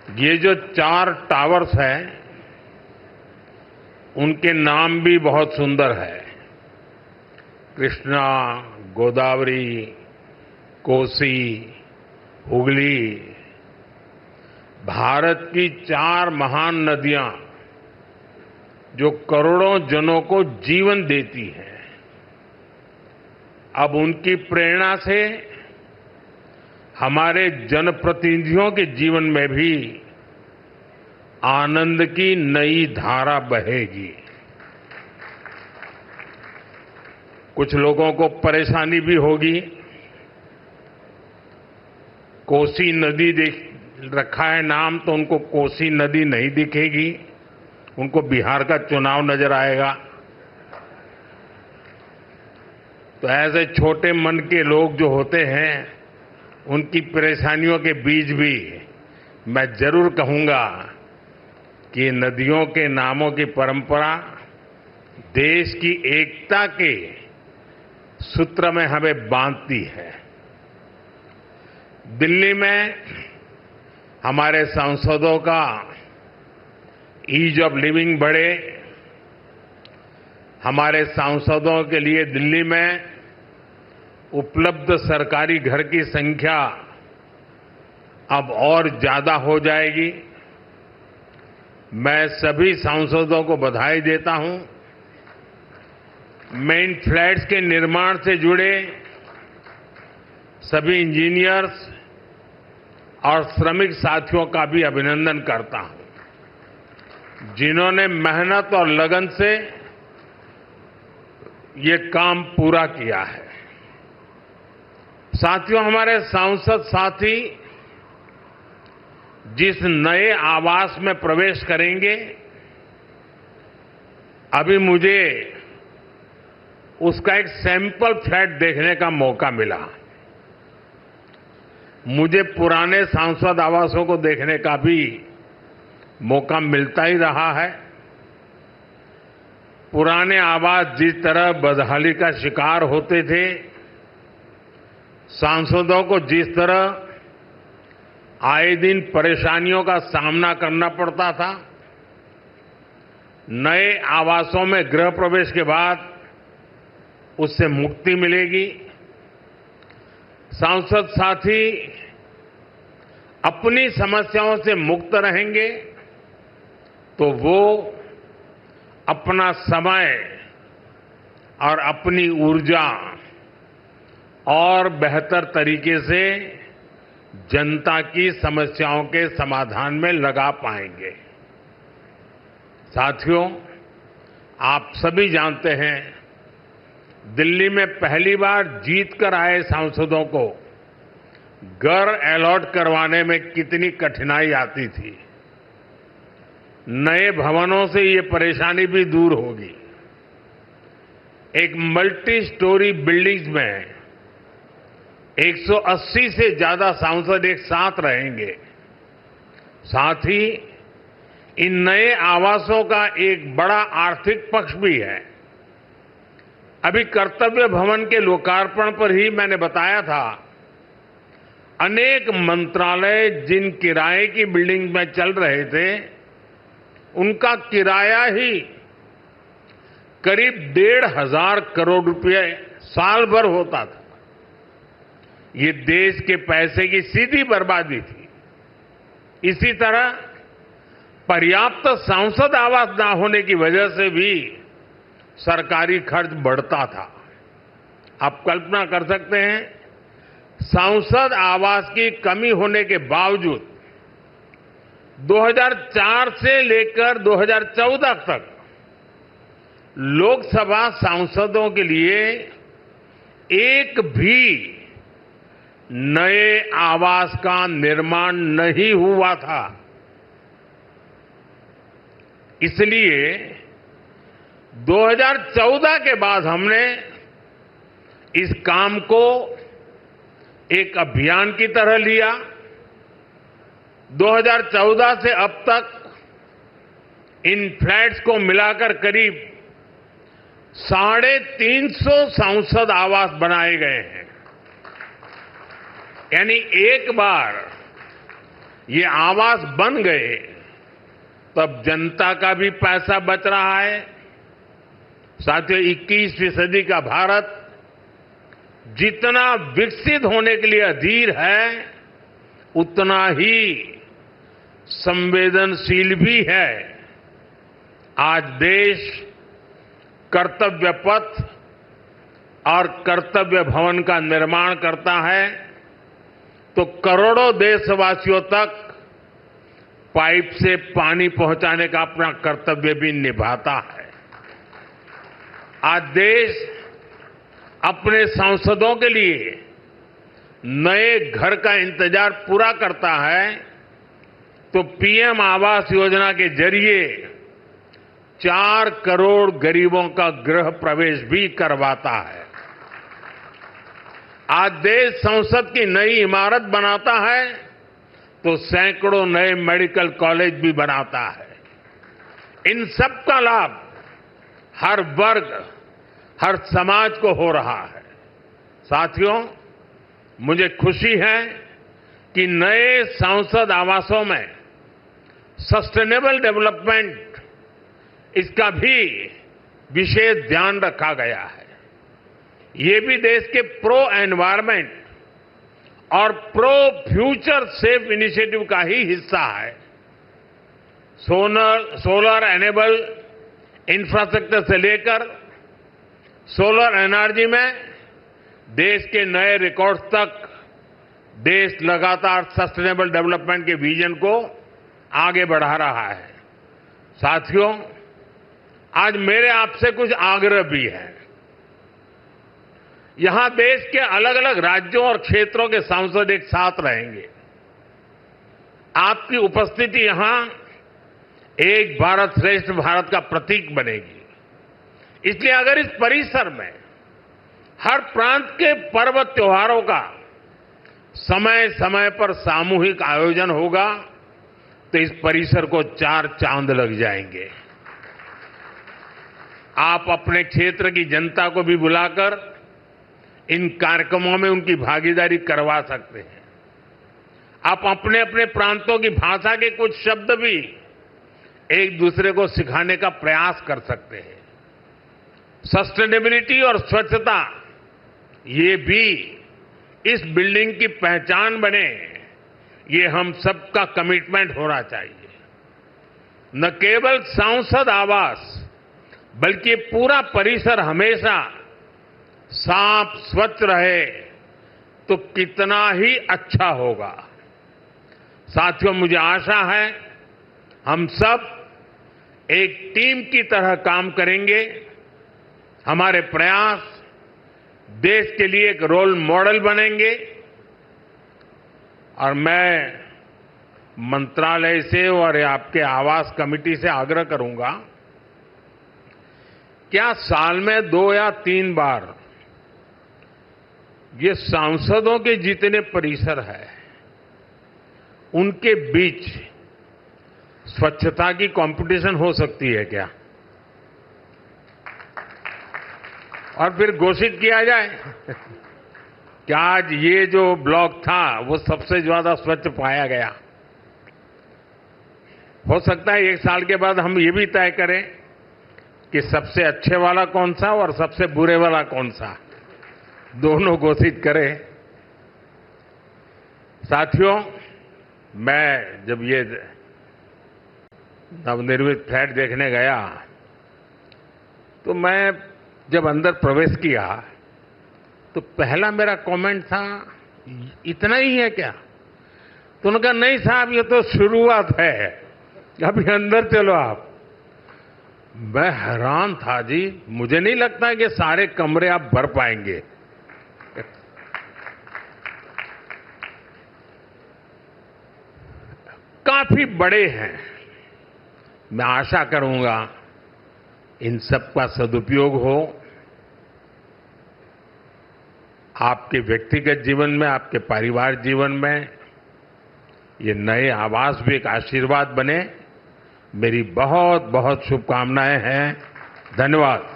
ये जो 4 टावर्स हैं, उनके नाम भी बहुत सुंदर है। कृष्णा, गोदावरी, कोसी, हुगली। भारत की 4 महान नदियां जो करोड़ों जनों को जीवन देती हैं, अब उनकी प्रेरणा से हमारे जनप्रतिनिधियों के जीवन में भी आनंद की नई धारा बहेगी। कुछ लोगों को परेशानी भी होगी। कोसी नदी देख रखा है नाम, तो उनको कोसी नदी नहीं दिखेगी, उनको बिहार का चुनाव नजर आएगा। तो ऐसे छोटे मन के लोग जो होते हैं, उनकी परेशानियों के बीच भी मैं जरूर कहूंगा कि नदियों के नामों की परंपरा देश की एकता के सूत्र में हमें बांधती है। दिल्ली में हमारे सांसदों का ईज ऑफ लिविंग बढ़े, हमारे सांसदों के लिए दिल्ली में उपलब्ध सरकारी घर की संख्या अब और ज्यादा हो जाएगी। मैं सभी सांसदों को बधाई देता हूं। मैं इन फ्लैट्स के निर्माण से जुड़े सभी इंजीनियर्स और श्रमिक साथियों का भी अभिनंदन करता हूं, जिन्होंने मेहनत और लगन से ये काम पूरा किया है। साथियों, हमारे सांसद साथी जिस नए आवास में प्रवेश करेंगे, अभी मुझे उसका एक सैंपल फ्लैट देखने का मौका मिला। मुझे पुराने सांसद आवासों को देखने का भी मौका मिलता ही रहा है। पुराने आवास जिस तरह बदहाली का शिकार होते थे, सांसदों को जिस तरह आए दिन परेशानियों का सामना करना पड़ता था, नए आवासों में गृह प्रवेश के बाद उससे मुक्ति मिलेगी। सांसद साथी अपनी समस्याओं से मुक्त रहेंगे तो वो अपना समय और अपनी ऊर्जा और बेहतर तरीके से जनता की समस्याओं के समाधान में लगा पाएंगे। साथियों, आप सभी जानते हैं, दिल्ली में पहली बार जीत कर आए सांसदों को घर अलॉट करवाने में कितनी कठिनाई आती थी। नए भवनों से ये परेशानी भी दूर होगी। एक मल्टी स्टोरी बिल्डिंग्स में 180 से ज्यादा सांसद एक साथ रहेंगे। साथ ही इन नए आवासों का एक बड़ा आर्थिक पक्ष भी है। अभी कर्तव्य भवन के लोकार्पण पर ही मैंने बताया था, अनेक मंत्रालय जिन किराए की बिल्डिंग में चल रहे थे, उनका किराया ही करीब 1,500 करोड़ रुपए साल भर होता था। ये देश के पैसे की सीधी बर्बादी थी। इसी तरह पर्याप्त सांसद आवास न होने की वजह से भी सरकारी खर्च बढ़ता था। आप कल्पना कर सकते हैं, सांसद आवास की कमी होने के बावजूद 2004 से लेकर 2014 तक लोकसभा सांसदों के लिए एक भी नए आवास का निर्माण नहीं हुआ था। इसलिए 2014 के बाद हमने इस काम को एक अभियान की तरह लिया। 2014 से अब तक इन फ्लैट्स को मिलाकर करीब 350 सांसद आवास बनाए गए हैं। यानी एक बार ये आवास बन गए तब जनता का भी पैसा बच रहा है। साथियों, 21वीं सदी का भारत जितना विकसित होने के लिए अधीर है उतना ही संवेदनशील भी है। आज देश कर्तव्य पथ और कर्तव्य भवन का निर्माण करता है तो करोड़ों देशवासियों तक पाइप से पानी पहुंचाने का अपना कर्तव्य भी निभाता है। आज देश अपने सांसदों के लिए नए घर का इंतजार पूरा करता है तो पीएम आवास योजना के जरिए 4 करोड़ गरीबों का गृह प्रवेश भी करवाता है। आज देश संसद की नई इमारत बनाता है तो सैकड़ों नए मेडिकल कॉलेज भी बनाता है। इन सब का लाभ हर वर्ग, हर समाज को हो रहा है। साथियों, मुझे खुशी है कि नए संसद आवासों में सस्टेनेबल डेवलपमेंट इसका भी विशेष ध्यान रखा गया है। ये भी देश के प्रो एनवायरमेंट और प्रो फ्यूचर सेफ इनिशिएटिव का ही हिस्सा है। सोलर एनेबल इंफ्रास्ट्रक्चर से लेकर सोलर एनर्जी में देश के नए रिकॉर्ड्स तक देश लगातार सस्टेनेबल डेवलपमेंट के विजन को आगे बढ़ा रहा है। साथियों, आज मेरे आपसे कुछ आग्रह भी है। यहां देश के अलग अलग राज्यों और क्षेत्रों के सांसद एक साथ रहेंगे। आपकी उपस्थिति यहां एक भारत श्रेष्ठ भारत का प्रतीक बनेगी। इसलिए अगर इस परिसर में हर प्रांत के पर्व त्योहारों का समय समय पर सामूहिक आयोजन होगा तो इस परिसर को 4 चांद लग जाएंगे। आप अपने क्षेत्र की जनता को भी बुलाकर इन कार्यक्रमों में उनकी भागीदारी करवा सकते हैं। आप अपने अपने प्रांतों की भाषा के कुछ शब्द भी एक दूसरे को सिखाने का प्रयास कर सकते हैं। सस्टेनेबिलिटी और स्वच्छता ये भी इस बिल्डिंग की पहचान बने, ये हम सबका कमिटमेंट होना चाहिए। न केवल सांसद आवास बल्कि पूरा परिसर हमेशा साफ स्वच्छ रहे तो कितना ही अच्छा होगा। साथियों, मुझे आशा है हम सब एक टीम की तरह काम करेंगे। हमारे प्रयास देश के लिए एक रोल मॉडल बनेंगे और मैं मंत्रालय से और आपके आवास कमेटी से आग्रह करूंगा, क्या साल में 2 या 3 बार ये सांसदों के जितने परिसर है उनके बीच स्वच्छता की कंपटीशन हो सकती है क्या? और फिर घोषित किया जाए कि आज ये जो ब्लॉक था वो सबसे ज्यादा स्वच्छ पाया गया। हो सकता है 1 साल के बाद हम ये भी तय करें कि सबसे अच्छे वाला कौन सा और सबसे बुरे वाला कौन सा, दोनों घोषित करें। साथियों, मैं जब ये नवनिर्मित फ्लैट देखने गया तो मैं जब अंदर प्रवेश किया तो पहला मेरा कमेंट था, इतना ही है क्या? तो उन्होंने कहा, नहीं साहब, ये तो शुरुआत है, अभी अंदर चलो आप। मैं हैरान था जी, मुझे नहीं लगता कि सारे कमरे आप भर पाएंगे। काफी बड़े हैं। मैं आशा करूंगा इन सब का सदुपयोग हो। आपके व्यक्तिगत जीवन में, आपके परिवार जीवन में ये नए आवास भी एक आशीर्वाद बने। मेरी बहुत बहुत शुभकामनाएं हैं। धन्यवाद।